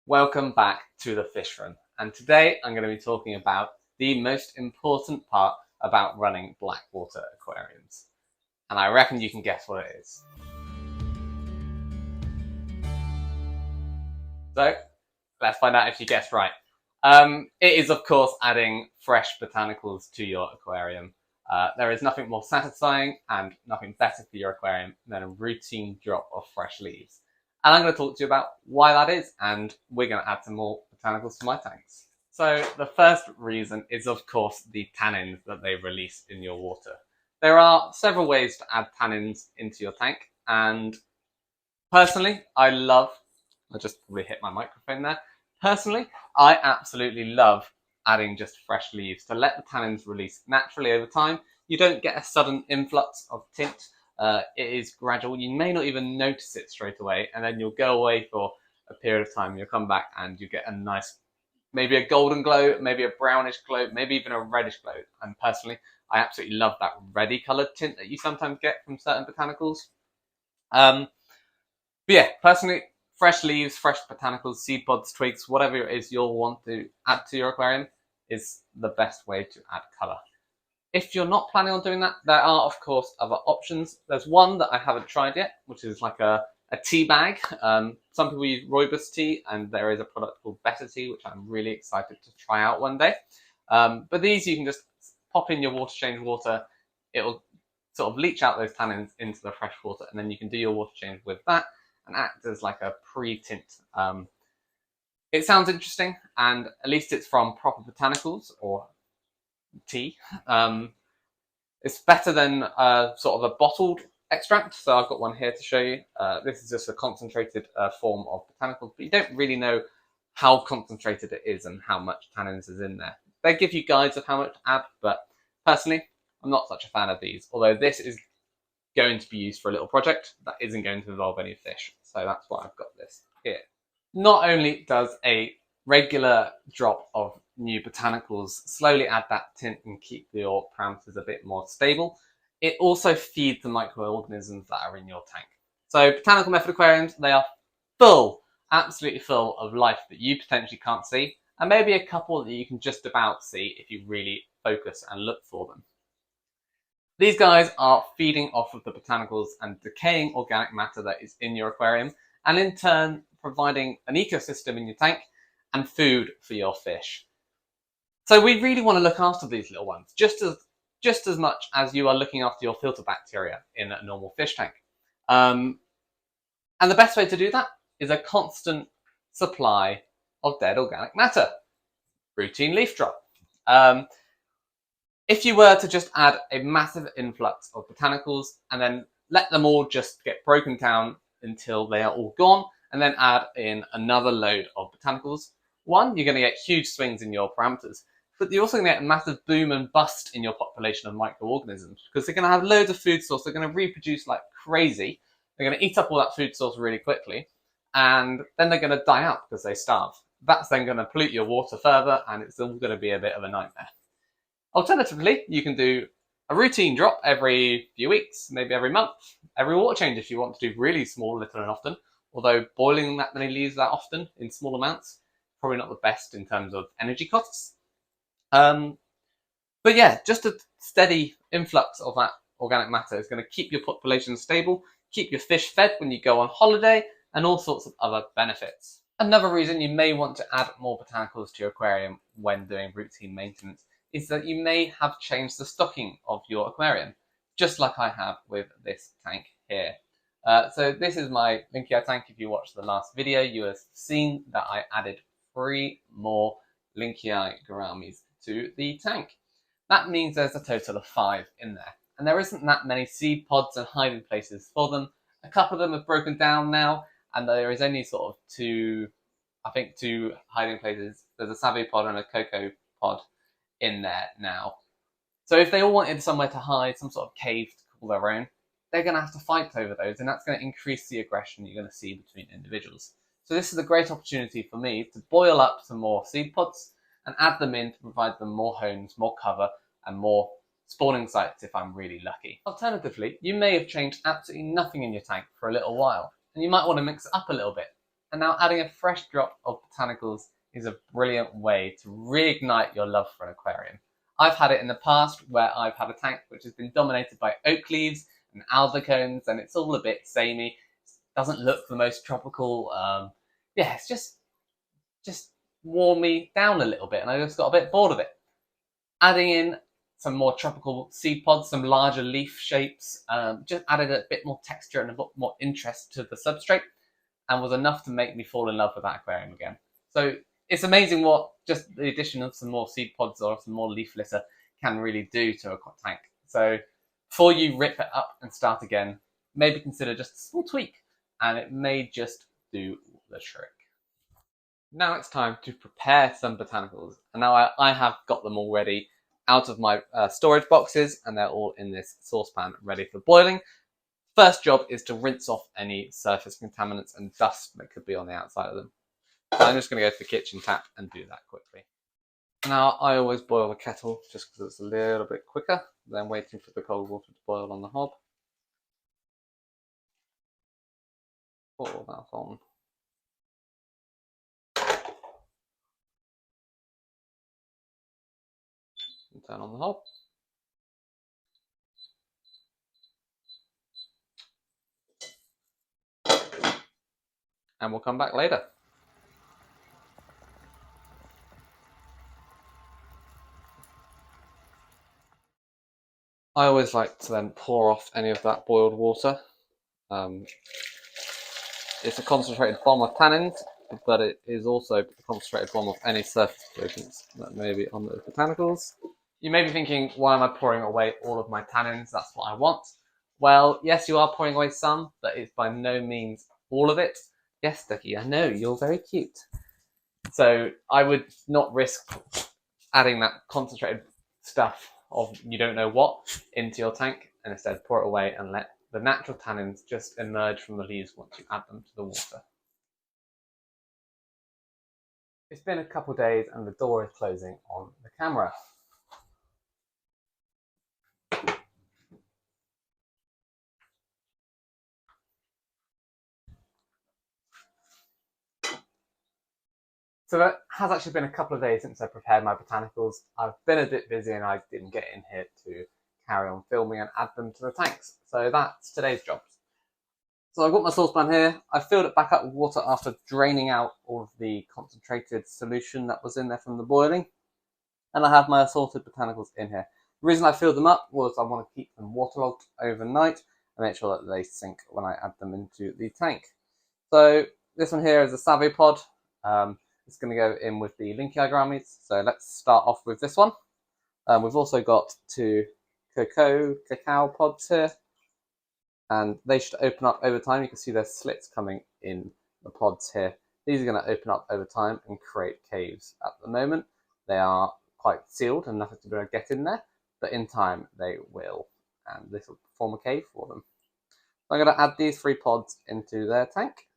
Welcome back to the fish room, and today I'm going to be talking about the most important part about running blackwater aquariums, and I reckon you can guess what it is. So let's find out if you guessed right. It is of course adding fresh botanicals to your aquarium. There is nothing more satisfying and nothing better for your aquarium than a routine drop of fresh leaves. And I'm going to talk to you about why that is, and we're going to add some more botanicals to my tanks. So the first reason is of course the tannins that they release in your water. There are several ways to add tannins into your tank, and personally I just probably hit my microphone there. Personally, I absolutely love adding just fresh leaves to let the tannins release naturally over time. You don't get a sudden influx of tint. It is gradual. You may not even notice it straight away, and then you'll go away for a period of time. You'll come back and you get a nice, maybe a golden glow, maybe a brownish glow, maybe even a reddish glow. And personally, I absolutely love that reddy coloured tint that you sometimes get from certain botanicals. But yeah, personally, fresh leaves, fresh botanicals, seed pods, twigs, whatever it is you'll want to add to your aquarium is the best way to add colour. If you're not planning on doing that, there are of course other options. There's one that I haven't tried yet, which is like a tea bag. Some people use rooibos tea, and there is a product called Better Tea, which I'm really excited to try out one day. But these you can just pop in your water change water. It'll sort of leach out those tannins into the fresh water, and then you can do your water change with that and act as like a pre-tint. It sounds interesting, and at least it's from proper botanicals or tea. It's better than sort of a bottled extract, so I've got one here to show you. This is just a concentrated form of botanicals, but you don't really know how concentrated it is and how much tannins is in there. They give you guides of how much to add, but personally, I'm not such a fan of these, although this is going to be used for a little project that isn't going to involve any fish, so that's why I've got this here. Not only does a regular drop of new botanicals slowly add that tint and keep your parameters a bit more stable, it also feeds the microorganisms that are in your tank. So botanical method aquariums, they are full, absolutely full of life that you potentially can't see, and maybe a couple that you can just about see if you really focus and look for them. These guys are feeding off of the botanicals and decaying organic matter that is in your aquarium, and in turn providing an ecosystem in your tank and food for your fish. So we really want to look after these little ones, just as much as you are looking after your filter bacteria in a normal fish tank. And the best way to do that is a constant supply of dead organic matter. Routine leaf drop. If you were to just add a massive influx of botanicals and then let them all just get broken down until they are all gone, and then add in another load of botanicals, one, you're going to get huge swings in your parameters, but you're also going to get a massive boom and bust in your population of microorganisms, because they're going to have loads of food source, they're going to reproduce like crazy, they're going to eat up all that food source really quickly, and then they're going to die out because they starve. That's then going to pollute your water further, and it's all going to be a bit of a nightmare. Alternatively, you can do a routine drop every few weeks, maybe every month, every water change if you want to do really small, little and often, although boiling that many leaves that often in small amounts, probably not the best in terms of energy costs. But yeah, just a steady influx of that organic matter is going to keep your population stable, keep your fish fed when you go on holiday, and all sorts of other benefits. Another reason you may want to add more botanicals to your aquarium when doing routine maintenance is that you may have changed the stocking of your aquarium, just like I have with this tank here. So this is my Linkia tank. If you watched the last video, you have seen that I added 3 more Linkia gouramis to the tank. That means there's a total of 5 in there, and there isn't that many seed pods and hiding places for them. A couple of them have broken down now, and there is only sort of 2 hiding places. There's a savvy pod and a cocoa pod in there now. So if they all wanted somewhere to hide, some sort of cave to call their own, they're going to have to fight over those, and that's going to increase the aggression you're going to see between individuals. So this is a great opportunity for me to boil up some more seed pods and add them in to provide them more homes, more cover, and more spawning sites if I'm really lucky. Alternatively, you may have changed absolutely nothing in your tank for a little while, and you might want to mix it up a little bit. And now adding a fresh drop of botanicals is a brilliant way to reignite your love for an aquarium. I've had it in the past where I've had a tank which has been dominated by oak leaves and algae cones, and it's all a bit samey. It doesn't look the most tropical. Yeah, it's just worn me down a little bit, and I just got a bit bored of it. Adding in some more tropical seed pods, some larger leaf shapes, just added a bit more texture and a bit more interest to the substrate, and was enough to make me fall in love with that aquarium again. So it's amazing what just the addition of some more seed pods or some more leaf litter can really do to a tank. So before you rip it up and start again, maybe consider just a small tweak, and it may just do the trick. Now it's time to prepare some botanicals, and now I have got them already out of my storage boxes, and they're all in this saucepan ready for boiling. First job is to rinse off any surface contaminants and dust that could be on the outside of them. So I'm just going to go to the kitchen tap and do that quickly. Now I always boil the kettle just because it's a little bit quicker than waiting for the cold water to boil on the hob. Pour that on. And turn on the hob. And we'll come back later. I always like to then pour off any of that boiled water. It's a concentrated bomb of tannins, but it is also a concentrated bomb of any surface pollutants that may be on the botanicals. You may be thinking, why am I pouring away all of my tannins? That's what I want. Well, yes, you are pouring away some, but it's by no means all of it. Yes, Ducky, I know, you're very cute. So I would not risk adding that concentrated stuff of you don't know what into your tank, and instead pour it away and let the natural tannins just emerge from the leaves once you add them to the water. It's been a couple of days and the door is closing on the camera. So that has actually been a couple of days since I prepared my botanicals. I've been a bit busy and I didn't get in here to carry on filming and add them to the tanks. So that's today's job. So I've got my saucepan here. I filled it back up with water after draining out all of the concentrated solution that was in there from the boiling. And I have my assorted botanicals in here. The reason I filled them up was I want to keep them waterlogged overnight and make sure that they sink when I add them into the tank. So this one here is a savipod. It's going to go in with the Linkiagrames. So let's start off with this one. We've also got two cacao pods here, and they should open up over time. You can see there's slits coming in the pods here. These are going to open up over time and create caves. At the moment, they are quite sealed and nothing to be able to get in there, but in time they will, and this will form a cave for them. So I'm going to add these 3 pods into their tank.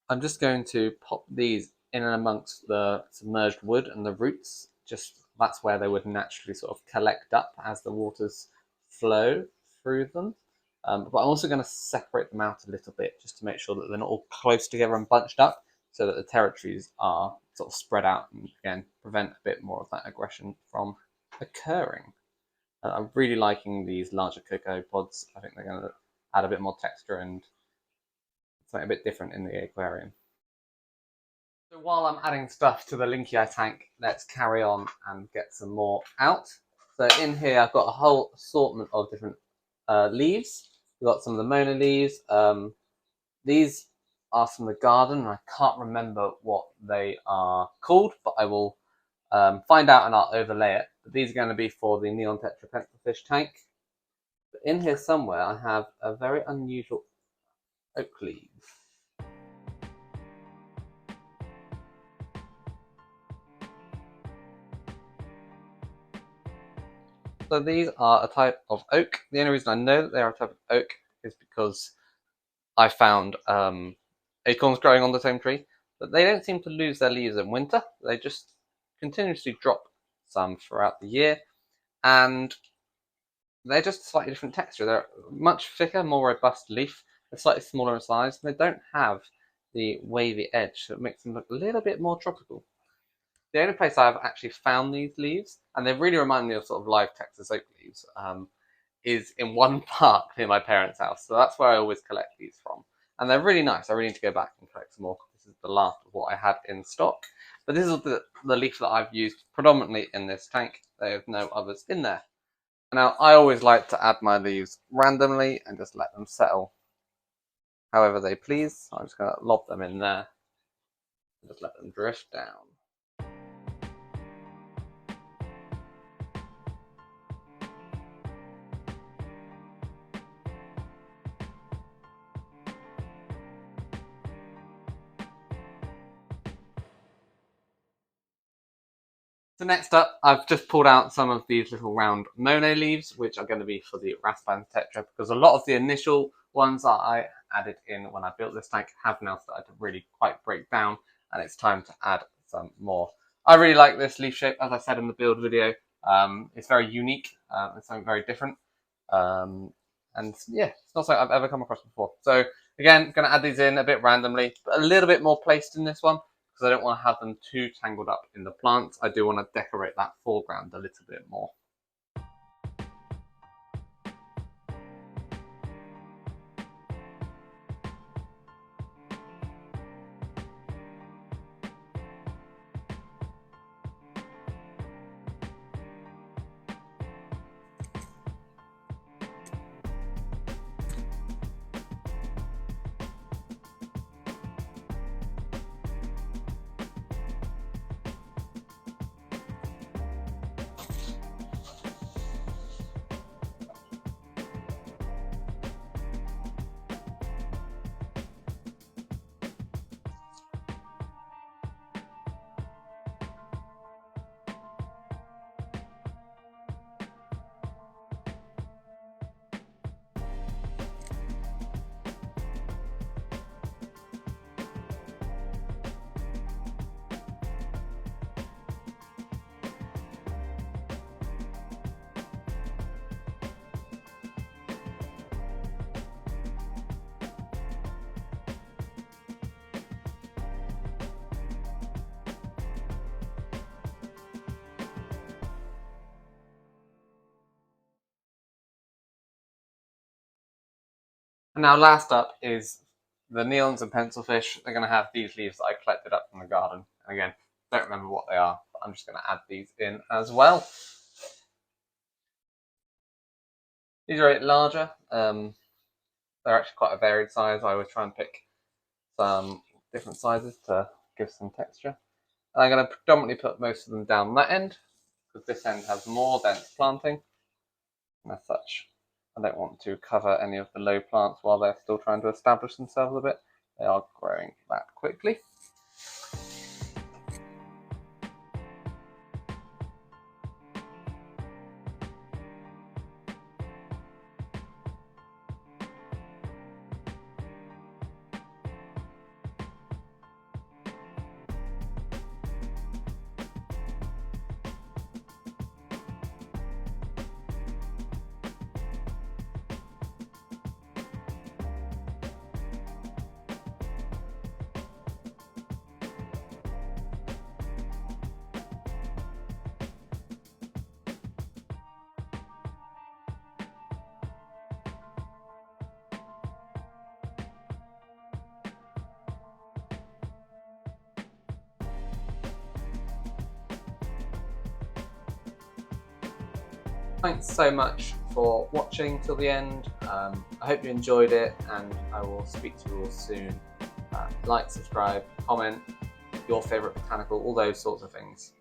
I'm just going to pop these in and amongst the submerged wood and the roots. Just that's where they would naturally sort of collect up as the waters flow through them. But I'm also going to separate them out a little bit just to make sure that they're not all close together and bunched up, so that the territories are sort of spread out and again prevent a bit more of that aggression from occurring. I'm really liking these larger cocoa pods. I think they're going to add a bit more texture and something a bit different in the aquarium. So while I'm adding stuff to the Linkia tank, let's carry on and get some more out. So in here I've got a whole assortment of different leaves. We've got some of the Mona leaves. These are from the garden, and I can't remember what they are called, but I will find out and I'll overlay it. But these are going to be for the neon tetrapencilfish tank. But in here somewhere I have a very unusual oak leaf. So these are a type of oak. The only reason I know that they are a type of oak is because I found acorns growing on the same tree, but they don't seem to lose their leaves in winter. They just continuously drop some throughout the year, and they're just a slightly different texture. They're much thicker, more robust leaf. They're slightly smaller in size. They don't have the wavy edge, so it makes them look a little bit more tropical. The only place I've actually found these leaves, and they really remind me of sort of live Texas oak leaves, is in one park near my parents' house. So that's where I always collect these from. And they're really nice. I really need to go back and collect some more. This is the last of what I had in stock. But this is the leaf that I've used predominantly in this tank. There are no others in there. Now, I always like to add my leaves randomly and just let them settle however they please. I'm just going to lob them in there and just let them drift down. So next up, I've just pulled out some of these little round Monet leaves, which are going to be for the Raspberry Tetra, because a lot of the initial ones that I added in when I built this tank have now started to really quite break down, and it's time to add some more. I really like this leaf shape, as I said in the build video. It's very unique, it's something very different, and yeah, it's not something I've ever come across before. So again, going to add these in a bit randomly, but a little bit more placed in this one, because I don't want to have them too tangled up in the plants. I do want to decorate that foreground a little bit more. And now last up is the neons and pencilfish. They're going to have these leaves that I collected up from the garden. And again, don't remember what they are, but I'm just going to add these in as well. These are a bit larger. They're actually quite a varied size. I always try and pick some different sizes to give some texture. And I'm going to predominantly put most of them down that end, because this end has more dense planting. And as such, I don't want to cover any of the low plants while they're still trying to establish themselves a bit. They are growing that quickly. Thanks so much for watching till the end. I hope you enjoyed it, and I will speak to you all soon. Like, subscribe, comment, your favourite botanical, all those sorts of things.